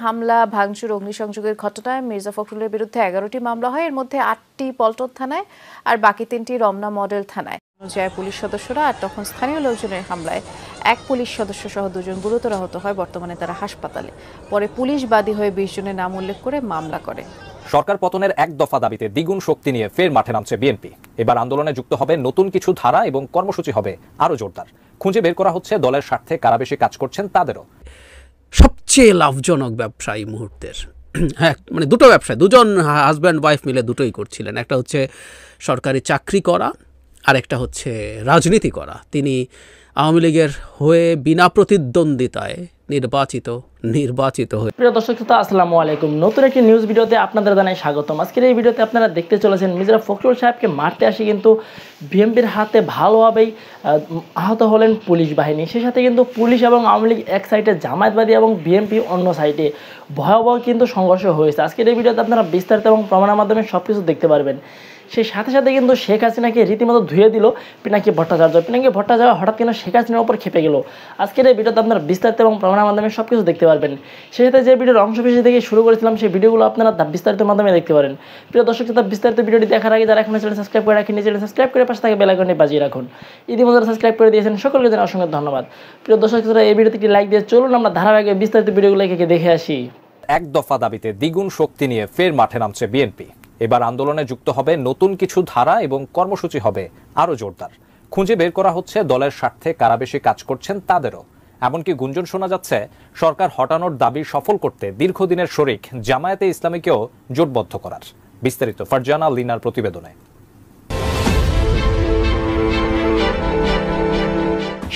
হামলা, ভাঙচুর, অগ্নিসংযোগের ঘটনায় মির্জা ফখরুলের বিরুদ্ধে 11টি মামলা হয়। এর মধ্যে 8টি পল্টন থানায় আর বাকি 3টি রমনা মডেল থানায়। অনুযায়ী পুলিশ সদস্যরা আর তখন স্থানীয় লোকজনের হামলায় এক পুলিশ সদস্য সহ 2 জন গুরুতর আহত হয়। বর্তমানে তারা হাসপাতালে। পরে পুলিশ বাদী হয়ে 20 জনের নাম উল্লেখ করে মামলা করে। সরকার পতনের এক দফা দাবিতে দ্বিগুণ শক্তি নিয়ে ফের মাঠে নামছে বিএনপি। এবার আন্দোলনে যুক্ত হবে নতুন কিছু ধারা এবং কর্মসূচি হবে আরো জোরদার। খুঁজে বের করা হচ্ছে দলের স্বার্থে কারা বেশি কাজ করছেন তাদেরও। সবচেয়ে লাভজনক ব্যবসা এই মুহূর্তের, হ্যাঁ, মানে দুটো ব্যবসায় দুজন হাজব্যান্ড ওয়াইফ মিলে দুটোই করছিলেন। একটা হচ্ছে সরকারি চাকরি করা আর একটা হচ্ছে রাজনীতি করা। তিনি আওয়ামী লীগের হয়ে বিনা প্রতিদ্বন্দ্বিতায় নির্বাচিত হয়ে। প্রিয় দর্শক শ্রোতা, আসসালামু আলাইকুম। নতুন একটি নিউজ ভিডিওতে আপনাদের জানাই স্বাগতম। আজকের এই ভিডিওতে আপনারা দেখতে চলেছেন মির্জা ফখরুল সাহেবকে মারতে আসি কিন্তু বিএনপির হাতে ভালোভাবেই আহত হলেন পুলিশ বাহিনী। সেই সাথে কিন্তু পুলিশ এবং আওয়ামী লীগ এক সাইডে, জামায়াতবাদী এবং বিএনপি অন্য সাইডে ভয়াবহ কিন্তু সংঘর্ষ হয়েছে। আজকের এই ভিডিওতে আপনারা বিস্তারিত এবং প্রমাণের মাধ্যমে সব কিছু দেখতে পারবেন। সেই সাথে সাথে কিন্তু শেখ হাসিনাকে রীতিমতো ধুয়ে দিল পিনাকি ভট্টাচার্য হঠাৎ কিন্তু শেখ হাসিনার উপর খেপে গেল। আজকের এই ভিডিওতে আপনারা বিস্তারিত এবং প্রমাণের মাধ্যমে সব কিছু দেখতে পারবেন। সেই সাথে যে ভিডিওর অংশ বিশেষ থেকে শুরু করেছিলাম সেই ভিডিওগুলো আপনারা বিস্তারিত মাধ্যমে দেখতে পারেন। প্রিয় দর্শক শ্রোতা, বিস্তারিত ভিডিওটি দেখার আগে যারা এখনো চ্যানেল সাবস্ক্রাইব করে রাখেন, চ্যানেল সাবস্ক্রাইব করে পাশে থাকে বেল আইকনটি বাজিয়ে রাখুন। ইতিমধ্যে সাবস্ক্রাইব করে দিয়েছেন সকলকে জানাই অসংখ্য ধন্যবাদ। প্রিয় দর্শক শ্রোতা, এই ভিডিওতে একটি লাইক দিয়ে চলুন আমরা ধারাবাহিক বিস্তারিত ভিডিওগুলো দেখে আসি। এক দফা দাবিতে দ্বিগুণ শক্তি নিয়ে ফের মাঠে নামছে বিএনপি। এবার আন্দোলনে যুক্ত হবে নতুন কিছু ধারা এবং কর্মসূচি হবে আরো জোরদার। খুঁজে বের করা হচ্ছে দলের স্বার্থে কারা বেশি কাজ করছেন তাদেরও। এমনকি গুঞ্জন শোনা যাচ্ছে সরকার হটানোর দাবি সফল করতে দীর্ঘদিনের শরিক জামায়াতে ইসলামীকেও জোটবদ্ধ করার। বিস্তারিত ফারজানা লিনার প্রতিবেদনে।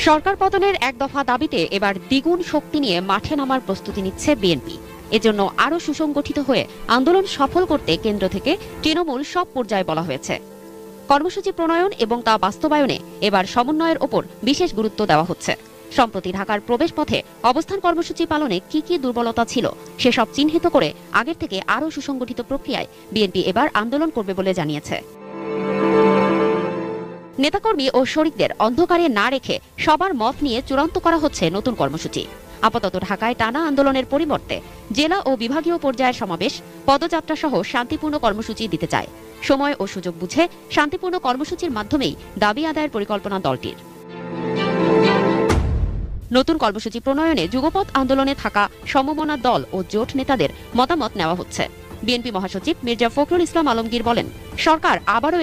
সরকার পতনের এক দফা দাবিতে এবার দ্বিগুণ শক্তি নিয়ে মাঠে নামার প্রস্তুতি নিচ্ছে বিএনপি। এজন্য আরো সুসংগঠিত হয়ে আন্দোলন সফল করতে কেন্দ্র থেকে তৃণমূল সব পর্যায়ে বলা হয়েছে। কর্মসূচি প্রণয়ন এবং তা বাস্তবায়নে এবার সমন্বয়ের ওপর বিশেষ গুরুত্ব দেওয়া হচ্ছে। সম্প্রতি ঢাকার প্রবেশপথে অবস্থান কর্মসূচি পালনে কি কি দুর্বলতা ছিল সেসব চিহ্নিত করে আগের থেকে আরো সুসংগঠিত প্রক্রিয়ায় বিএনপি এবার আন্দোলন করবে বলে জানিয়েছে। নেতাকর্মী ও শরিকদের অন্ধকারে না রেখে সবার মত নিয়ে চূড়ান্ত করা হচ্ছে নতুন কর্মসূচি। আপাতত ঢাকায় টানা আন্দোলনের পরিবর্তে জেলা ও বিভাগীয় পর্যায়ের সমাবেশ, পদযাত্রা সহ শান্তিপূর্ণ কর্মসূচি দিতে চায়। সময় ও সুযোগ বুঝে শান্তিপূর্ণ কর্মসূচির মাধ্যমেই দাবি আদায়ের পরিকল্পনা দলটির। নতুন কর্মসূচি প্রণয়নে যুগপৎ আন্দোলনে থাকা সমমনা দল ও জোট নেতাদের মতামত নেওয়া হচ্ছে। বিএনপি মহাসচিব মির্জা ফখরুল ইসলাম আলমগীর বলেন, সরকার আবারও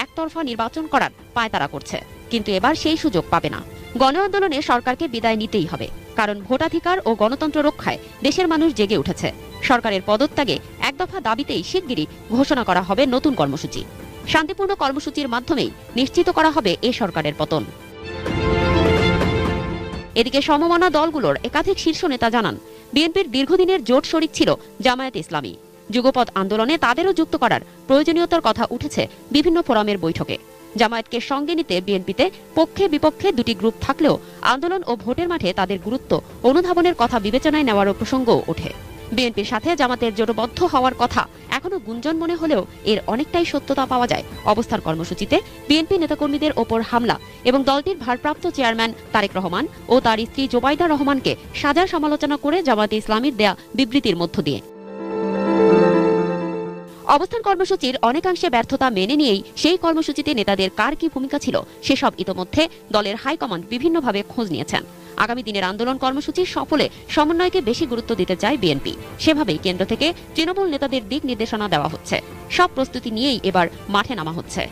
একতরফা নির্বাচন করার পায়তারা করছে, কিন্তু এবার সেই সুযোগ পাবে না। গণ আন্দোলনে সরকারকে বিদায় নিতেই হবে, কারণ ভোটাধিকার ও গণতন্ত্র রক্ষায় দেশের মানুষ জেগে উঠেছে। সরকারের পদত্যাগে এক দফা দাবিতেই শিগগিরই ঘোষণা করা হবে নতুন কর্মসূচি। শান্তিপূর্ণ কর্মসূচির মাধ্যমেই নিশ্চিত করা হবে এ সরকারের পতন। এদিকে সমমনা দলগুলোর একাধিক শীর্ষ নেতা জানান, বিএনপির দীর্ঘদিনের জোট শরিক ছিল জামায়াত ইসলামী। যুগপৎ আন্দোলনে তাদেরও যুক্ত করার প্রয়োজনীয়তার কথা উঠেছে বিভিন্ন ফোরামের বৈঠকে। জামায়াতকে সঙ্গে নিতে বিএনপিতে পক্ষে বিপক্ষে দুটি গ্রুপ থাকলেও আন্দোলন ও ভোটের মাঠে তাদের গুরুত্ব অনুধাবনের কথা বিবেচনায় নেওয়ারও প্রসঙ্গও ওঠে। বিএনপির সাথে জামাতের জোটবদ্ধ হওয়ার কথা এখনো গুঞ্জন মনে হলেও এর অনেকটাই সত্যতা পাওয়া যায় অবস্থান কর্মসূচিতে বিএনপি নেতাকর্মীদের ওপর হামলা এবং দলটির ভারপ্রাপ্ত চেয়ারম্যান তারেক রহমান ও তার স্ত্রী জোবাইদা রহমানকে সাজার সমালোচনা করে জামায়াতে ইসলামীর দেয়া বিবৃতির মধ্য দিয়ে। অবস্থান কর্মসূচির অনেকাংশে ব্যর্থতা মেনে নিয়েই সেই কর্মসূচিতে নেতাদের কার কি ভূমিকা ছিল সেসব ইতোমধ্যে দলের হাইকমান্ড বিভিন্নভাবে খোঁজ নিয়েছেন। আগামী দিনের আন্দোলন কর্মসূচির সফলে সমন্বয়কে বেশি গুরুত্ব দিতে চায় বিএনপি। সেভাবেই কেন্দ্র থেকে তৃণমূল নেতাদের দিক নির্দেশনা দেওয়া হচ্ছে। সব প্রস্তুতি নিয়েই এবার মাঠে নামা হচ্ছে।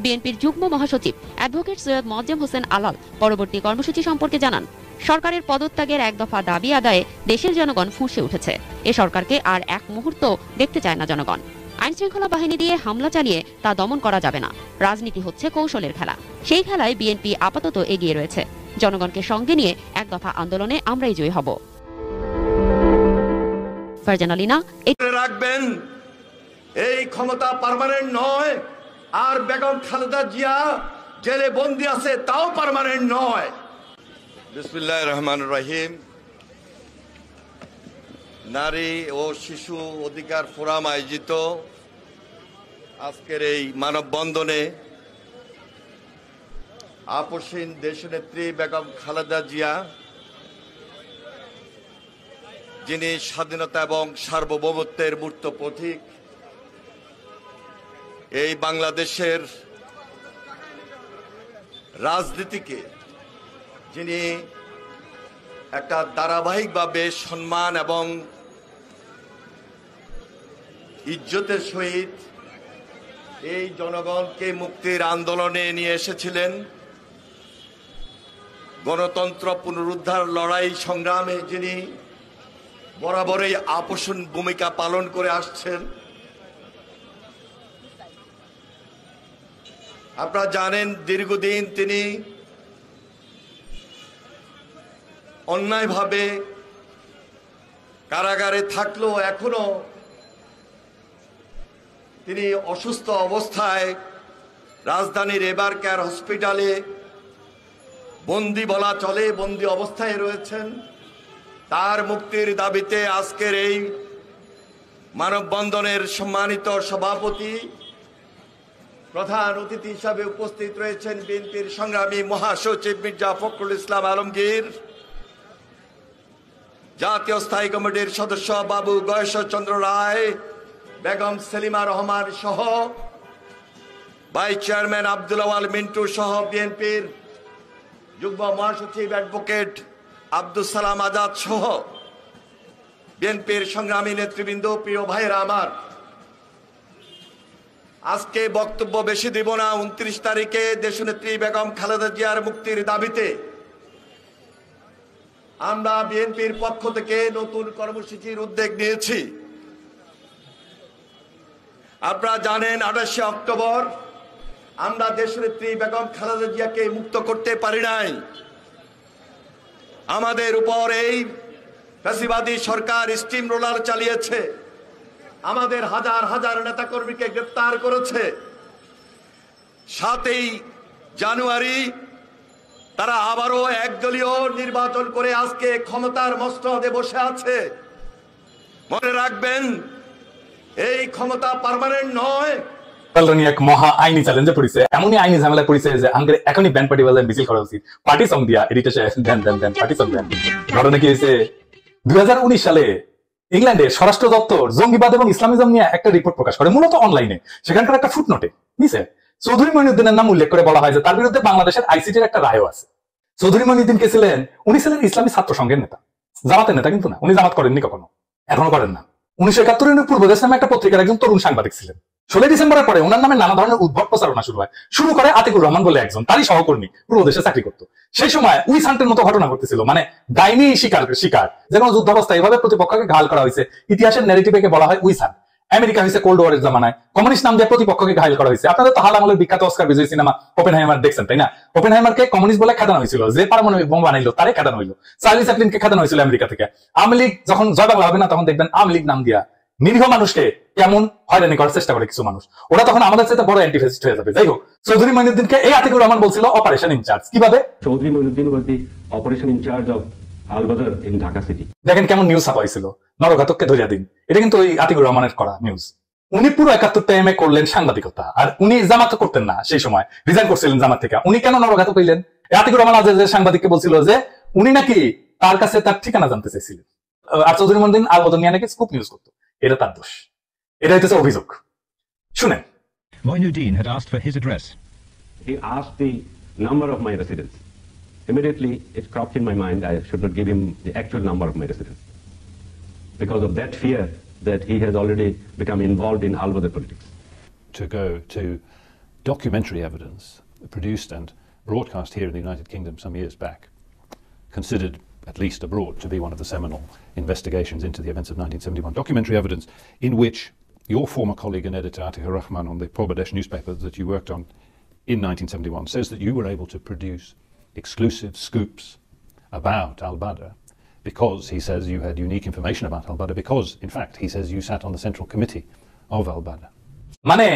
বিএনপির যুগ্ম মহাসচিব অ্যাডভোকেট সৈয়দ মোয়াজ্জেম হোসেন আলাল পরবর্তী কর্মসূচি সম্পর্কে জানান, সরকারের পদত্যাগের এক দফা দাবি আদায়ে দেশের জনগণ ফুঁসে উঠেছে। এ সরকারকে আর এক মুহূর্ত দেখতে চায় না জনগণ। আইনশৃঙ্খলা বাহিনী দিয়ে হামলা চালিয়ে তা দমন করা যাবে না। রাজনীতি হচ্ছে কৌশলের খেলা। সেই খেলায় বিএনপি আপাতত এগিয়ে রয়েছে। জনগণকে সঙ্গে নিয়ে এক দফা আন্দোলনে আমরাই জয়ী হব। ফারজানা লিনা রাখবেন, এই ক্ষমতা পার্মানেন্ট নয়। আর বেগম খালেদা জিয়া জেলে বন্দী আছে, তাও পার্মানেন্ট নয়। বিসমিল্লাহির রহমানির রহিম। নারী ও শিশু অধিকার ফোরাম আয়োজিত আজকের এই মানববন্ধনে আপসহীন দেশনেত্রী বেগম খালেদা জিয়া যিনি স্বাধীনতা এবং সার্বভৌমত্বের মূর্ত প্রতীক, এই বাংলাদেশের রাজনীতিকে যিনি একটা ধারাবাহিকভাবে সম্মান এবং ইজ্জতের সহিত এই জনগণকে মুক্তির আন্দোলনে নিয়ে এসেছিলেন, গণতন্ত্র পুনরুদ্ধার লড়াই সংগ্রামে যিনি বরাবরই আপোষণ ভূমিকা পালন করে আসছেন। আপনারা জানেন দীর্ঘদিন তিনি অন্যায়ভাবে কারাগারে থাকলেও এখনো তিনি অসুস্থ অবস্থায় রাজধানীর এভার কেয়ার হসপিটালে বন্দি বলা চলে, বন্দি অবস্থায় রয়েছেন। তার মুক্তির দাবিতে আজকের এই মানববন্ধনের সম্মানিত সভাপতি প্রধান অতিথি হিসাবে উপস্থিত রয়েছেন বিএনপির সংগ্রামী মহাসচিব মির্জা ফখরুল ইসলাম আলমগীর, জাতীয় স্থায়ী কমিটির সদস্য বাবু গয়েশ্বরচন্দ্র রায়, বেগম সেলিমা রহমান সহ ভাইস চেয়ারম্যান আব্দুল আওয়াল মিন্টু সহ বিএনপির যুগ্ম মহাসচিব অ্যাডভোকেট আব্দুল সালাম আজাদ সহ বিএনপির সংগ্রামী নেতৃবৃন্দ, প্রিয় ভাইয়েরা আমার, আজকে বক্তব্য বেশি দিব না। 29 তারিখে দেশনেত্রী বেগম খালেদা জিয়ার মুক্তির দাবিতে আমরা বিএনপির পক্ষ থেকে নতুন কর্মসূচির উদ্যোগ নিয়েছি। আপনারা জানেন 28 অক্টোবর আমরা দেশনেত্রী বেগম খালেদা জিয়াকে মুক্ত করতে পারি নাই। আমাদের উপর এই ফ্যাসিবাদী সরকার স্টিম রোলার চালিয়েছে, আমাদের হাজার হাজার নেতাকর্মীকে গ্রেপ্তার করেছে। 7ই জানুয়ারি তারা আবারও একদলীয় নির্বাচন করে আজকে ক্ষমতার মসনদে বসে আছে। মনে রাখবেন, এই ক্ষমতা পার্মানেন্ট নয়। এক মহা আইনি চ্যালেঞ্জে পড়েছে, এমনই আইনি ঝামেলা পড়েছে যে আমাদের এখনই ব্যান্ড পার্টি বাজার মিছিল করা উচিত। পার্টি সং দিয়া দেন পার্টি সং দেন। ঘটনা কি হয়েছে, 2019 সালে ইংল্যান্ডের স্বরাষ্ট্র দপ্তর জঙ্গিবাদ এবং ইসলামিজম নিয়ে একটা রিপোর্ট প্রকাশ করে, মূলত অনলাইনে। সেখানকার একটা ফুটনোটে নিচে চৌধুরী মঈনুদ্দিনের নাম উল্লেখ করে বলা হয় যে তার বিরুদ্ধে বাংলাদেশের আইসিটির একটা রায়ও আছে। চৌধুরী মঈনুদ্দিন কে ছিলেন? উনি ছিলেন ইসলামী ছাত্র সংঘের নেতা, জামাতের নেতা কিন্তু না। উনি জামাত করেননি কখনো, এখনো করেন না। 1971 পূর্বদেশ নামে একটা পত্রিকার একজন তরুণ সাংবাদিক ছিলেন। 16 ডিসেম্বরের পরে ওনার নামে নানা ধরনের উদ্ভট প্রচারণা শুরু করে আতিকুর রহমান বলে একজন, তারই সহকর্মী, পূর্বদেশে চাকরি করতো। সেই সময় উইস হান্টের মতো ঘটনা ঘটতেছিল, মানে ডাইনি শিকার যেমন যুদ্ধাবস্থায় এভাবে প্রতিপক্ষকে ঘায়াল করা হয়েছে। ইতিহাসের ন্যারেটিভে বলা হয় উইস হান্ট। আমেরিকা হয়েছে কোল্ড ওয়ারের জামানায় কমিউনিস্ট নাম দিয়ে প্রতিপক্ষকে ঘায়াল করা হয়েছে। আপনাদের তো হাল আমলের বিখ্যাত অস্কার বিজয়ী সিনেমা ওপেনহাইমার দেখছেন, তাই না? ওপেনহাইমারকে কমিউনিস্ট বলে খেদানো হয়েছিল, যে পারমাণবিক বোমা বানাইলো তারে খেদানো হইলো। চার্লি চ্যাপলিনকে খেদানো হয়েছিল আমেরিকা থেকে। আওয়ামী লীগ যখন জয় বাংলা হবে না, তখন দেখবেন আওয়ামী লীগ নাম দিয়া নিরীহ মানুষকে কেমন হয়রানি করার চেষ্টা করে কিছু মানুষ। ওরা তখন আমাদের সাথে বড় অ্যান্টিফেসিস্ট হয়ে যাবে। যাই হোক, চৌধুরী মঈনুদ্দিনকে এই আতিকুর রহমান বলছিল অপারেশন ইনচার্জ। কিভাবে? Chowdhury Moinuddin was the operation in charge of Al Badr in Dhaka city। দেখেন কেমন নিউজ ছাপা হয়েছিল, নরঘাতককে ধরিয়া দিন। এটা কিন্তু ওই আতিকুর রহমানের করা নিউজ। উনি পুরো 71 টাইমে করলেন সাংবাদিকতা, আর উনি জামাত করতেন না, সেই সময় রিজাইন করছিলেন জামাত থেকে। উনি কেন নরঘাতক হইলেন? আতিকুর রহমান আজাদের সাংবাদিককে বলছিল যে উনি নাকি তার কাছে তার ঠিকানা জানতে চাইছিলেন, আর চৌধুরী মঈনুদ্দিন আল বদর নিয়ে নাকি স্কুপ নিউজ করতো। এটা তার দোষ, এটা হইতেছে অভিযোগ। শুনেন, Moinuddin had asked for his address. He asked the number of my residence. Immediately it cropped in my mind I should not give him the actual number of my residence, because of that fear that he has already become involved in Al Badr politics. To go to documentary evidence produced and broadcast here in the United Kingdom some years back, considered at least abroad to be one of the seminal investigations into the events of 1971, documentary evidence in which your former colleague and editor Atikur Rahman on the Pradesh newspaper that you worked on in 1971 says that you were able to produce exclusive scoops about al-Badr because, he says, you had unique information about al-Badr because, in fact, he says you sat on the central committee of al-Badr. মানে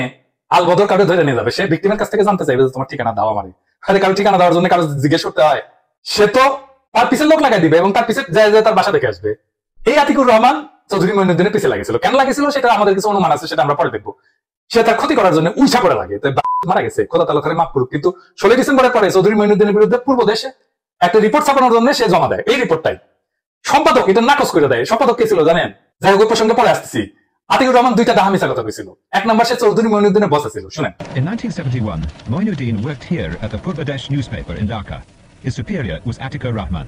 আল বদর কাউকে ধরে নিয়ে যাবে, সে ভিক্টিমের কাছ থেকে জানতে চাইবে যে তোমার ঠিকানা দাও আমারে। আরে কারো ঠিকানা দেওয়ার জন্য কারো জিজ্ঞেস করতে হয়? সে তো তার পিছে লোক লাগাই দিবে এবং তার পিছে যায় তার বাসা দেখে আসবে। এই আতিকুর রহমান চৌধুরী মঈনুদ্দিনের পিছে লাগেছিল। কেন লাগেছিল সেটা আমাদের কিছু অনুমান আছে, সেটা আমরা পরে দেখবো। সে তার ক্ষতি করার জন্য উইসা করে লাগে, মারা গেছে, খোদা তাআলা তারে মাফ করুক। কিন্তু 16 ডিসেম্বরের পরে চৌধুরী মঈনুদ্দিনের বিরুদ্ধে পূর্ব দেশে একটা রিপোর্ট ছাপানোর জন্য সে জমা দেয়। এই রিপোর্টটাই সম্পাদক এটা নাকচ করে দেয়। সম্পাদক কে ছিল জানেন? যাই হোক, প্রসঙ্গে পরে আসতেছি। আতিকুর রহমান দুইটা ডাহা মিছা কথা কইছিল। এক নাম্বার, সে চৌধুরী মঈনুদ্দিনের বস ছিল। শুনেন। In 1971, Moinuddin worked here at the Purbadesh newspaper in Dhaka. His superior was Atikur Rahman.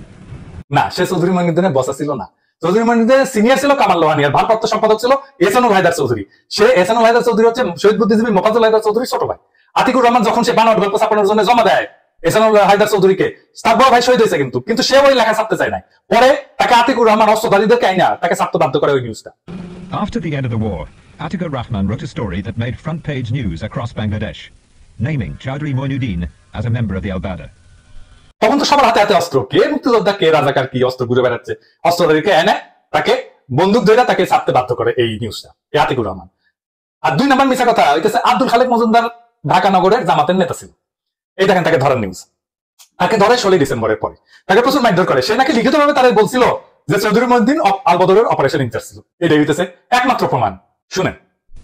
না, সে চৌধুরী মঈনুদ্দিনের বস ছিল না। চৌধুরী মঈনুদ্দিনের সিনিয়র ছিল কামাল লোহানী, আর ভারপ্রাপ্ত সম্পাদক ছিল এহসানুল হায়দার চৌধুরী। সে এহসানুল হায়দার চৌধুরী হচ্ছে শহীদ বুদ্ধিজীবী মোফাজ্জল হায়দার চৌধুরীর ছোট ভাই। আতিকুর রহমান যখন সে বানোয়াট গল্প ছাপানোর জন্য জমা দেয় এহসানুল হায়দার চৌধুরীকে, তার বড় ভাই শহীদ হয়েছে, কিন্তু সে ওই লেখা ছাপতে চায় না। পরে তাকে আতিকুর রহমান অস্ত্রধারীদেরকে আইনা তাকে ছাপতে বাধ্য করে ওই নিউজটা। After the end of the war, Atikur Rahman wrote a story that made front-page news across Bangladesh, naming Chowdhury Moinuddin as a member of the Al-Bada. তখন তো সবার হাতে হাতে অস্ত্র, কে মুক্তিযোদ্ধা কে রাজাকার কি অস্ত্র ঘুরে বেড়াচ্ছে, অস্ত্রধারীকে এনে তাকে বন্দুক ধরে তাকে ছাপতে বাধ্য করে এই নিউজটা, এই আতিকুর রহমান। আর দুই নাম্বার মিছা কথা হইতেছে আব্দুল খালেক মজুমদার ঢাকা নগরের জামাতের নেতা ছিল। এই দেখেন তাকে ধরার নিউজ। তাকে ধরে 16 ডিসেম্বরের পরে তাকে প্রচুর মারধর করে। সে নাকি লিখিতভাবে তাদের বলছিল যে চৌধুরী মঈনুদ্দিন আল-বদরের অপারেশন ইনচার্জ ছিল। এটাই হইতেছে একমাত্র প্রমাণ। শুনেন।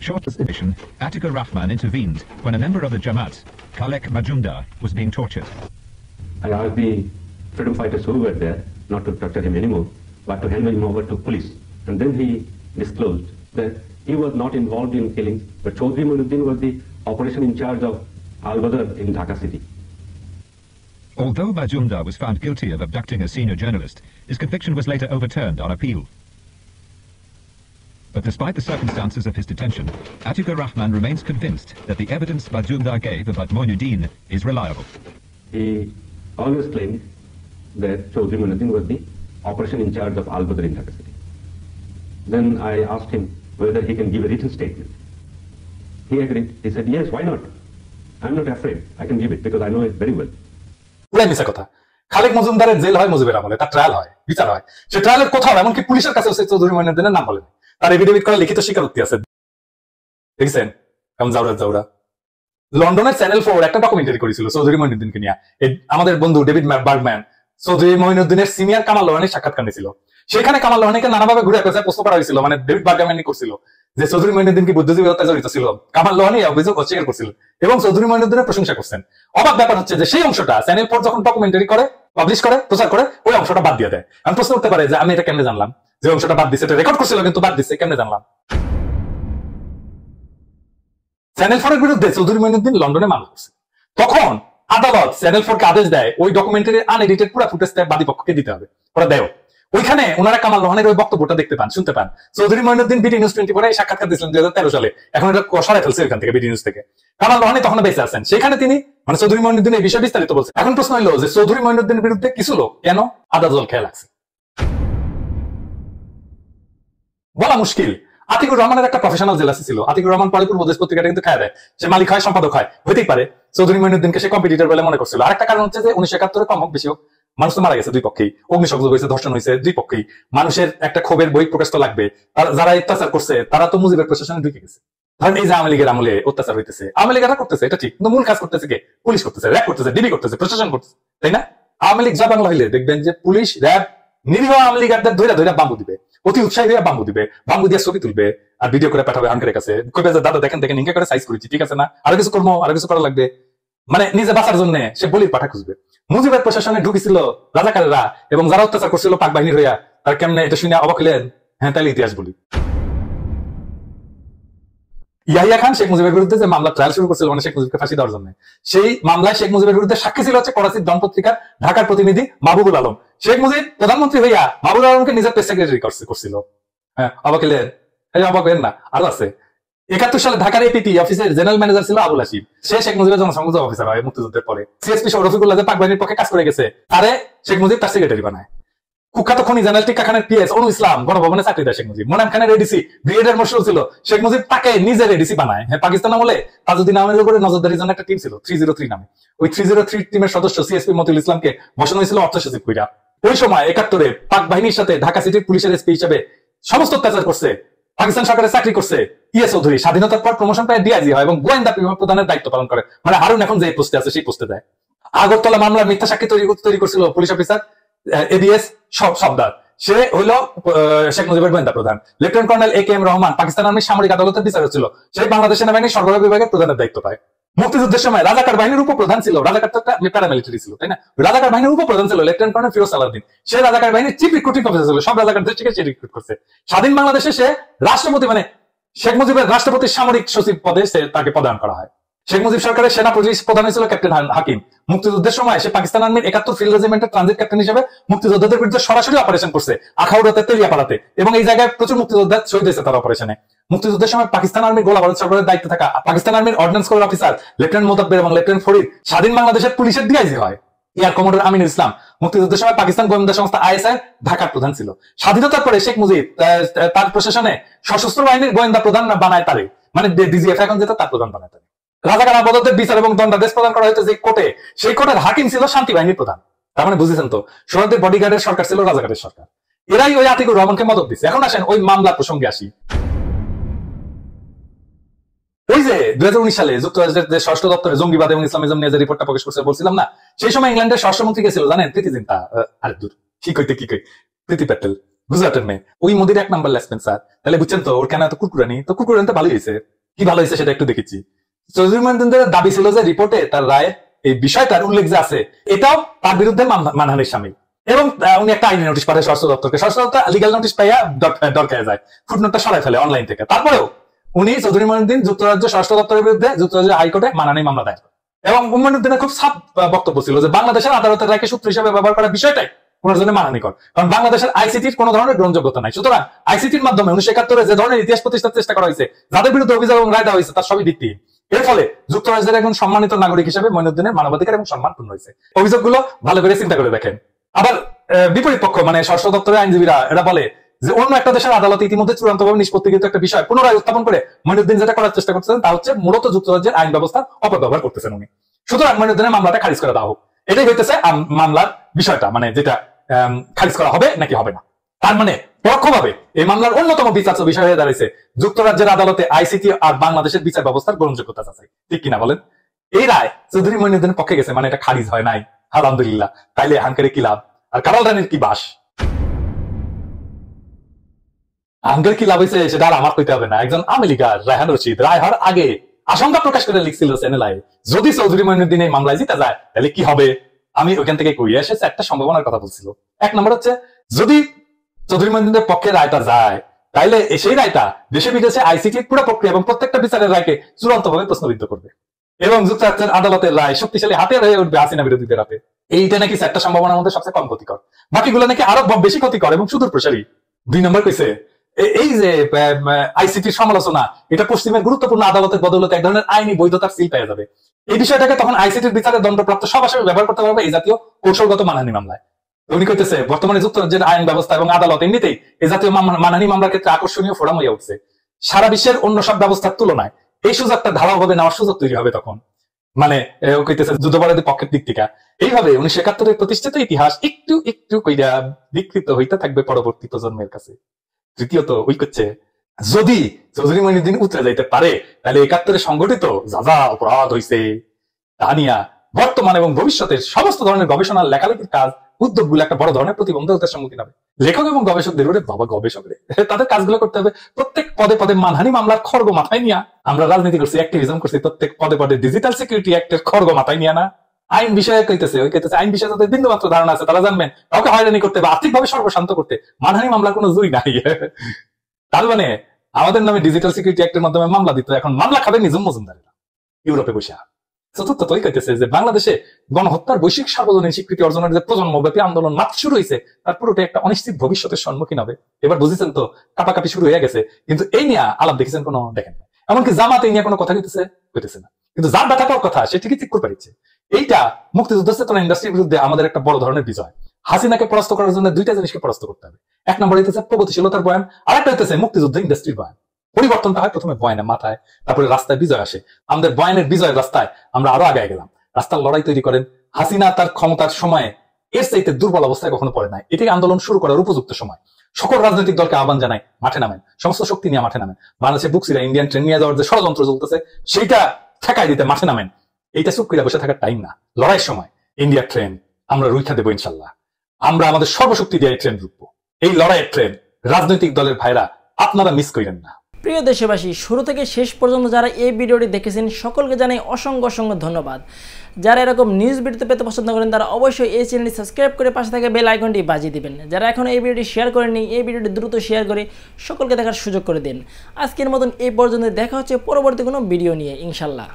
Short edition, Atikur Rahman intervened when a member of the Jamaat, Khalek Majumdar, was being tortured. I asked the freedom fighters who were there not to torture him anymore, but to hand him over to police. And then he disclosed that he was not involved in killings, but Chowdhury Moinuddin was the operation in charge of Al-Badr in Dhaka city. Although Majumdar was found guilty of abducting a senior journalist, his conviction was later overturned on appeal. But despite the circumstances of his detention, Atikur Rahman remains convinced that the evidence Majumdar gave about Moinuddin is reliable. He always claimed that Chowdhury Moinuddin was the operation in charge of Al-Badr in Dhaka city. Then I asked him whether he can give a written statement. He agreed. He said, yes, why not? I'm not afraid. I can give it because I know it very well. পুরাই মিছা কথা। খালেক মজুমদারের jail হয় মুজিবের আমলে, তার trial হয়, বিচার হয়। সে ট্রায়ালের কোথাও এমনকি পুলিশের কাছে চৌধুরী মঈনুদ্দিনের নাম বলেন। তার এফিডেভিট করা লিখিত স্বীকারোক্তি আছে, দেখছেন? কেমন জাউরা। লন্ডনের চ্যানেল 4 একটা ডকুমেন্টারি করেছিল চৌধুরী মঈনুদ্দিনকে নিয়ে। আমাদের বন্ধু ডেভিড বার্গম্যান চৌধুরী মঈনুদ্দিনের সিনিয়র কামাল লোহানীর সাক্ষাৎকার নিয়েছিল। সেখানে কামাল লোহানীকে নানাভাবে ঘুরে পেঁচায় প্রশ্ন করা হয়েছিল, মানে ডেভিড বার্গম্যান করছিল যে চৌধুরী মঈনুদ্দিন কি বুদ্ধিজীবী হত্যা জড়িত ছিল। কামাল লোহানী অভিযোগ অস্বীকার করছিল এবং চৌধুরী মঈনুদ্দিনের প্রশংসা করছেন। অবাক ব্যাপার হচ্ছে যে সেই অংশটা চ্যানেল 4 যখন ডকুমেন্টারি করে, পাবলিশ করে, প্রচার করে, ওই অংশটা বাদ দিয়ে দেয়। আমি প্রশ্ন করতে পারে যে আমি এটা কেমনে জানলাম যে অংশটা বাদ দিচ্ছে? এটা রেকর্ড করছিল কিন্তু বাদ দিচ্ছে, কেমনে জানলাম? চ্যানেল 4 এর বিরুদ্ধে চৌধুরী মঈনুদ্দিন লন্ডনে মামলা করছে। তখন আদালত চ্যানেল 4 কে আদেশ দেয় ওই ডকুমেন্টারির আনএডিটেড পুরো ফুটেজটা বাদী পক্ষকে দিতে হবে। ওরা দেয়। ওইখানে ওনারা কামাল লোহানীর ওই বক্তব্যটা দেখতে পান, শুনতে পান। চৌধুরী মঈনুদ্দিন বিডি নিউজ 24 এ সাক্ষাৎকার দিয়েছিলেন 2013 সালে। এখন এটা সরাই ফেলছে এখান থেকে, বিডি নিউজ থেকে। কামাল লোহানী তখন বেঁচে আছেন। সেখানে তিনি মানে চৌধুরী মঈনুদ্দিন এই বিষয়ে বিস্তারিত বলছেন। এখন প্রশ্ন হলো যে চৌধুরী মঈনুদ্দিনের বিরুদ্ধে কিছু লোক কেন আদা জল খেয়ে লাগছে বলা মুশকিল। আতিকুর রহমানের একটা প্রফেশনাল জেলাসি ছিল। আতিকুর রহমান পরে পূর্বদেশ পত্রিকাটা কিন্তু খায় দেয়, সে মালিক হয়, সম্পাদক হয়, হইতেই পারে চৌধুরী মঈনুদ্দিনকে সে কম্পিটিটর বলে মনে করছিল। আরেকটা কারণ হচ্ছে যে 1971 কম হোক বেশি হোক মানুষ তো মারা গেছে দুই পক্ষেই, অগ্নিসংযোগ হয়েছে, ধর্ষণ হয়েছে দুই পক্ষেই। মানুষের একটা ক্ষোভের বই প্রকাশ তো লাগবে। যারা অত্যাচার করছে তারা তো মুজিবের প্রশাসনে ঢুকে গেছে। ধরেন এই যে আওয়ামী লীগের আমলে অত্যাচার হইতেছে, আওয়ামী লীগেরা করতেছে, এটা ঠিক, কিন্তু মূল কাজ করতেছে কে? পুলিশ করতেছে, র্যাব করতেছে, ডিবি করতেছে, প্রশাসন করতেছে, তাই না? আওয়ামী লীগ যা বাংলা হইলে দেখবেন যে পুলিশ, র্যাব নিরীহ আওয়ামী লীগারদের ধৈরা বাম্বু দিবে, অতি উৎসাহী হয়ে বাম্বু দিবে, বাম্বু দিয়ে ছবি তুলবে আর ভিডিও করে পাঠাবে আনকারের কাছে, কইবে যে দাদা দেখেন ইনকা করে সাইজ করেছি, ঠিক আছে না, আরো কিছু করবো, আরো কিছু করা লাগবে, মানে নিজে বাঁচার জন্য সে বলির পাঠা খুঁজবে। মুজিবের প্রশাসনে ঢুকেছিল রাজাকারেরা এবং যারা অত্যাচার করছিল পাক বাহিনীর হইয়া, তার কেমনে এটা শুনে অবাক হলেন? হ্যাঁ, তাইলে ইতিহাস বলি। ইয়াহিয়া খান শেখ মুজিবের বিরুদ্ধে যে মামলা ট্রায়াল শুরু করছিল মানে শেখ মুজিবকে ফাঁসি দেওয়ার জন্য, সেই মামলায় শেখ মুজিবের বিরুদ্ধে সাক্ষী ছিল হচ্ছে করাচির ডন পত্রিকার ঢাকার প্রতিনিধি মাহবুবুল আলম। শেখ মুজিব প্রধানমন্ত্রী হইয়া মাহবুবুল আলমকে নিজের প্রেস সেক্রেটারি করছিল। হ্যাঁ, অবাক হলেন? অবাক হলেন না? আরো আছে। 71 সালে ঢাকার এপিপি অফিসের জেনারেল ম্যানেজার ছিল আবুল হাসিম। সে শেখ মুজিবের জনসংযোগ অফিসার হয় মুক্তিযুদ্ধের পরে। সিএসপি সহ রফিকুল্লাহ যে পাক বাহিনীর পক্ষে কাজ করে গেছে তারে শেখ মুজিব তার সেক্রেটারি বানায়। কুখ্যাত খনি জেনারেল টিক্কা খানের পিএস অনু ইসলাম গণভবনে চাকরি দেয় শেখ মুজিব। মোনাম খানের এডিসি ব্রিগেডিয়ার মার্শাল ছিল, শেখ মুজিব তাকে নিজের এডিসি বানায়। হ্যাঁ, পাকিস্তান আমলে তাজউদ্দিন আহমেদের উপরে নজরদারির জন্য একটা টিম ছিল 303 নামে। ওই 303 টিমের সদস্য সিএসপি মতিউল ইসলামকে বসানো হয়েছিল অর্থ সচিব কইরা। ওই সময় 71-এ পাক বাহিনীর সাথে ঢাকা সিটির পুলিশের এসপি হিসেবে সমস্ত অত্যাচার করছে, পাকিস্তান সরকারের চাকরি করছে। ইয়ে চৌধুরী স্বাধীনতার পর প্রমোশন পায় ডিআইজি হয় এবং গোয়েন্দা বিভাগ প্রধানের দায়িত্ব পালন করে। মানে হারুন এখন যে পোস্টে আছে সেই পোস্টে যায়। আগরতলা মামলার মিথ্যা সাক্ষী তৈরি করছিল পুলিশ অফিসার এবিএস সবদার, সে হইল শেখ মুজিবের গোয়েন্দা প্রধান। Lieutenant colonel A K M Rahman Pakistan আর্মির সামরিক আদালতের বিচার হচ্ছিল, সেই বাংলাদেশ সেনাবাহিনীর সরবরাহ বিভাগের প্রধানের দায়িত্ব পায়। মুক্তিযুদ্ধের সময় রাজাকার বাহিনীর উপপ্রধান ছিল, রাজাকার তো একটা প্যারামিলিটারি ছিল, তাই না? রাজাকার বাহিনীর উপপ্রধান ছিল লেফটেন্যান্ট কর্নেল ফিরোজ সালাউদ্দিন। সে রাজাকার বাহিনীর চিফ রিক্রুটিং অফিসার ছিল, সব রাজাকারদের থেকে সে রিক্রুট করছে। স্বাধীন বাংলাদেশে সে রাষ্ট্রপতি, মানে শেখ মুজিবের রাষ্ট্রপতির সামরিক সচিব পদে তাকে প্রদান করা হয়। শেখ মুজিব সরকারের সেনা পুলিশ প্রধান ছিল ক্যাপ্টেন হাকিম। মুক্তিযুদ্ধের সময় সে পাকিস্তান আর্মির ৭১ ফিল্ড রেজিমেন্টের ট্রানজিট ক্যাপ্টেন হিসেবে মুক্তিযোদ্ধাদের বিরুদ্ধে সরাসরি অপারেশন করছে আখাউড়াতে, তেলিয়াপাড়াতে, এবং এই জায়গায় প্রচুর মুক্তিযোদ্ধা শহীদ হয়েছে তার অপারেশনে। মুক্তিযুদ্ধের সময় পাকিস্তান আর্মির গোলাবারুদ সরবরাহের দায়িত্বে থাকা পাকিস্তান আর্মির অর্ডিন্যান্স কোর অফিসার লেফটেন্যান্ট মোতাব্বের এবং লেফটেন্যান্ট ফরিদ স্বাধীন বাংলাদেশের পুলিশের ডিআইজি হয়। এয়ার কমান্ডার আমিনুল ইসলাম মুক্তিযুদ্ধের সময় পাকিস্তান গোয়েন্দা সংস্থা আইএসআই ঢাকার প্রধান ছিল। স্বাধীনতার পরে শেখ মুজিব তার প্রশাসনে সশস্ত্র বাহিনীর গোয়েন্দা প্রধান বানায় তারে, মানে ডিজিএফ এখন যেটা তার প্রধান বানায় তারে। রাজাকার আপাততের বিচার এবং দণ্ডাদেশ প্রদান করা হয়েছে যে কোর্টে, সেই কোর্টের হাকিম ছিল শান্তি বাহিনীর প্রধান। তার মানে বুঝেছেন তো, সোহরাওয়ার্দীর বডিগার্ডের সরকার ছিল রাজাকারের সরকার। এরাই ওই আতিকুর রহমানকে মদত দিচ্ছে। এখন আসেন ওই মামলার প্রসঙ্গে আসি। ওই যে 2019 সালে যুক্তরাষ্ট্রের যে ষষ্ঠ দপ্তরে জঙ্গিবাদ এবং ইসলামিজম নিয়ে যে রিপোর্টটা প্রকাশ করছে বলছিলাম না, সেই সময় ইংল্যান্ডের স্বরাষ্ট্রমন্ত্রী কে ছিল জানেন? প্রীতি জিন্টা। আরে দূর, কি কই প্রীতি প্যাটেল, গুজরাটের মেয়ে। ওই মোদির 1 নাম্বার লেসপেন স্যার। তাহলে বুঝছেন তো ওর কেন এত কুরকুরানি? তো কুরকুরানি তো ভালোই হয়েছে। কি ভালো হয়েছে সেটা একটু দেখেছি। চৌধুরী মহিউদ্দিনের দাবি ছিল যে রিপোর্টে তার রায় এই বিষয়টার উল্লেখ যে আছে এটাও তার বিরুদ্ধে মানহানির শামিল, এবং উনি একটা আইনি নোটিশ পাঠায় স্বরাষ্ট্র দপ্তরকে। স্বরাষ্ট্র দপ্তর লিগাল নোটিশ পাইয়া দরকার যায়, ফুটনোটটা সরাই ফেলে অনলাইন থেকে। তারপরেও উনি চৌধুরী মহিউদ্দিন যুক্তরাজ্য স্বরাষ্ট্র দপ্তরের বিরুদ্ধে যুক্তরাজ্য হাইকোর্টে মানহানি মামলা দায়ের করেন। এবং মহিউদ্দিনের খুব সাফ বক্তব্য ছিল যে বাংলাদেশের আদালতের রায়কে সূত্র হিসেবে ব্যবহার করার বিষয়টাই ওনার জন্য মানহানি কর, কারণ বাংলাদেশের আইসিটির কোন ধরনের গ্রহণযোগ্যতা নাই। সুতরাং আইসিটির মাধ্যমে 1971 যে ধরনের ইতিহাস প্রতিষ্ঠার চেষ্টা করা হয়েছে, যাদের বিরুদ্ধে অভিযোগ এবং রায় দেওয়া হয়েছে, তার সবই ভিত্তিহীন। এর ফলে যুক্তরাজ্যের একজন সম্মানিত নাগরিক হিসেবে মহিউদ্দিনের মানবাধিকার এবং সম্মান পূর্ণ হয়েছে। অভিযোগগুলো ভালো করে চিন্তা করে দেখেন। আবার বিপরীত পক্ষ মানে স্বরাষ্ট্র দপ্তরের আইনজীবীরা এরা বলে যে অন্য একটা দেশের আদালতে ইতিমধ্যে চূড়ান্তভাবে নিষ্পত্তিকৃত একটা বিষয় পুনরায় উত্থাপন করে মহিউদ্দিন যেটা করার চেষ্টা করতেছেন তা হচ্ছে মূলত যুক্তরাজ্যের আইন ব্যবস্থা অপব্যবহার করতেছেন উনি। সুতরাং মহিউদ্দিনের মামলাটা খারিজ করে দেওয়া হোক, এটাই হইতেছে মামলার বিষয়টা, মানে যেটা খারিজ করা হবে নাকি হবে না। তার মানে পরোক্ষভাবে এই মামলার অন্যতম বিচার্য বিষয় হয়ে দাঁড়িয়েছে যুক্তরাজ্যের আদালতে আইসিটি আর বাংলাদেশের বিচার ব্যবস্থার গ্রহণযোগ্যতা যাচাই, ঠিক কিনা বলেন? এই রায় চৌধুরী মহিউদ্দিনের পক্ষে গেছে, মানে এটা খারিজ হয় নাই, আলহামদুলিল্লাহ। তাইলে হাঙ্কারে কি লাভ আর কামাল রানীর কি বাস? হাঙ্কার কি লাভ হয়েছে সেটা আর আমার কইতে হবে না। একজন আমেরিকার রায়হান রশিদ রায় হওয়ার আগে আশঙ্কা প্রকাশ করে লিখছিল চ্যানেলায়, যদি চৌধুরী মহিউদ্দিন এই মামলায় জিতে যায় তাহলে কি হবে। আমি ওইখান থেকে কইয়া এসেছে একটা সম্ভাবনার কথা বলছিল। 1 নম্বর হচ্ছে, যদি চৌধুরী মহিউদ্দিনের পক্ষে রায়টা যায় তাইলে সেই রায়টা দেশে বিদেশে আইসিটির পুরো প্রক্রিয়া এবং প্রত্যেকটা বিচারের রায়কে চূড়ান্তভাবে প্রশ্নবিদ্ধ করবে, এবং যুক্তরাজ্যের আদালতের রায় শক্তিশালী হাতিয়ার হয়ে উঠবে হাসিনা বিরোধীদের হাতে। এইটা নাকি 4টা সম্ভাবনার মধ্যে সবচেয়ে কম ক্ষতিকর, বাকিগুলো নাকি আরো বেশি ক্ষতিকর এবং সুদূর প্রসারী। 2 নম্বর কইছে, এই যে আইসিটির সমালোচনা, এটা পশ্চিমের গুরুত্বপূর্ণ আদালতের বদৌলতে এক ধরনের আইনি বৈধতার সিল পেয়ে যাবে। এই বিষয়টাকে তখন আইসিটির বিচারে দণ্ডপ্রাপ্ত সব আসামি ব্যবহার করতে পারবে এই জাতীয় কৌশলগত মানহানি মামলায়। উনি কইতেছে বর্তমানে যুক্তরাজ্যের আইন ব্যবস্থা এবং আদালত এমনিতেই এই জাতীয় মানহানি মামলার ক্ষেত্রে আকর্ষণীয় ফোরাম হয়ে উঠছে। সারা বিশ্বের অন্য সব ব্যবস্থার তুলনায় এই সুযোগটা ধারাভাবে নেওয়ার সুযোগ তৈরি হবে তখন, মানে কইতেছে যুদ্ধাপরাধী পক্ষের দিক থেকে। এইভাবে 1971 প্রতিষ্ঠিত ইতিহাস একটু একটু কইরা বিকৃত হইতে থাকবে পরবর্তী প্রজন্মের কাছে। তৃতীয়ত ওই করছে, যদি চৌধুরী মহিউদ্দিন উতরে যাইতে পারে তাহলে 71 সংগঠিত যা যা অপরাধ হইছে তা নিয়ে বর্তমান এবং ভবিষ্যতের সমস্ত ধরনের গবেষণার লেখালেখির কাজ উদ্যোগগুলো একটা বড় ধরনের প্রতিবন্ধকতার সম্মুখীন হবে। লেখক এবং গবেষকদের বাবা গবেষকদের তাদের কাজগুলো করতে হবে প্রত্যেক পদে পদে মানহানি মামলার খড়গ মাথায় নিয়ে। আমরা রাজনীতি করছি, অ্যাক্টিভিজম করছি, প্রত্যেক পদে পদে ডিজিটাল সিকিউরিটি অ্যাক্টের খড়গ মাথায় নিয়ে না। আইন বিষয়ে কইতেছে আইন বিষয়ে যাদের বিন্দু মাত্র ধারণা আছে তারা জানবেন কাউকে হয়রানি করতে বা আর্থিকভাবে সর্বশান্ত করতে মানহানি মামলার কোনো জুরি নাই। তার মানে আমাদের নামে ডিজিটাল সিকিউরিটি অ্যাক্টের মাধ্যমে মামলা দিত, এখন মামলা খাবে নিজম মজুমদারেরা ইউরোপে বসে। চতুর্থ তৈ কইতেছে যে বাংলাদেশে গণহত্যার বৈশ্বিক সার্বজনীন স্বীকৃতি অর্জনের যে প্রজন্মব্যাপী আন্দোলন মাত্র শুরু হয়েছে তার পুরোটা একটা অনিশ্চিত ভবিষ্যতের সম্মুখীন হবে। এবার বুঝেছেন তো, কাপাকাপি শুরু হয়ে গেছে, কিন্তু এই নিয়ে আলাপ দেখেছেন কোনো দেখেন না। এমনকি জামাত এই নিয়ে কোনো কথা কইতেছে না, কিন্তু যার ব্যথা পাওয়ার কথা সে ঠিকই ঠিক করে পারিচ্ছে। এইটা মুক্তিযুদ্ধ চেতনা ইন্ডাস্ট্রির বিরুদ্ধে আমাদের একটা বড় ধরনের বিজয়। হাসিনাকে পরাস্ত করার জন্য 2টা জিনিসকে পরাস্ত করতে হবে। 1 নম্বর হইতেছে প্রগতিশীলতার বয়ান, আরেকটা হইতেছে মুক্তিযুদ্ধ ইন্ডাস্ট্রির বয়ান। পরিবর্তনটা হয় প্রথমে বয়ানের মাথায়, তারপরে রাস্তায় বিজয় আসে। আমাদের বয়ানের বিজয়ের রাস্তায় আমরা আরো আগে গেলাম। রাস্তার লড়াই তৈরি করেন। হাসিনা তার ক্ষমতার সময়ে এর চাইতে দুর্বল অবস্থায় কখনো পড়ে নাই। এটাই আন্দোলন শুরু করার উপযুক্ত সময়। সকল রাজনৈতিক দলকে আহ্বান জানায় মাঠে নামেন, সমস্ত শক্তি নিয়ে মাঠে নামেন। বাংলাদেশে বুকসিরা ইন্ডিয়ান ট্রেন নিয়ে যাওয়ার যে ষড়যন্ত্র চলতেছে সেইটা ঠেকাই দিতে মাঠে নামেন। এইটা চুপ করে বসে থাকার টাইম না, লড়াইয়ের সময়। ইন্ডিয়ার ট্রেন আমরা রুইখা দেবো ইনশাল্লাহ। আমরা আমাদের সর্বশক্তি দিয়ে এই ট্রেন রুখবো। এই লড়াইয়ের ট্রেন রাজনৈতিক দলের ভাইরা আপনারা মিস করেন না। প্রিয় দেশবাসী, শুরু থেকে শেষ পর্যন্ত যারা এই ভিডিওটি দেখেছেন সকলকে জানাই অসংখ্য অসংখ্য ধন্যবাদ। যারা এরকম নিউজ ভিডিও পেতে পছন্দ করেন তারা অবশ্যই এই চ্যানেলটি সাবস্ক্রাইব করে পাশে থাকা বেল আইকনটি বাজিয়ে দিবেন। যারা এখন এই ভিডিওটি শেয়ার করেননি, এই ভিডিওটি দ্রুত শেয়ার করে সকলকে দেখার সুযোগ করে দিন। আজকের মতন এই পর্যন্ত, দেখা হচ্ছে পরবর্তী কোনো ভিডিও নিয়ে ইনশাল্লাহ।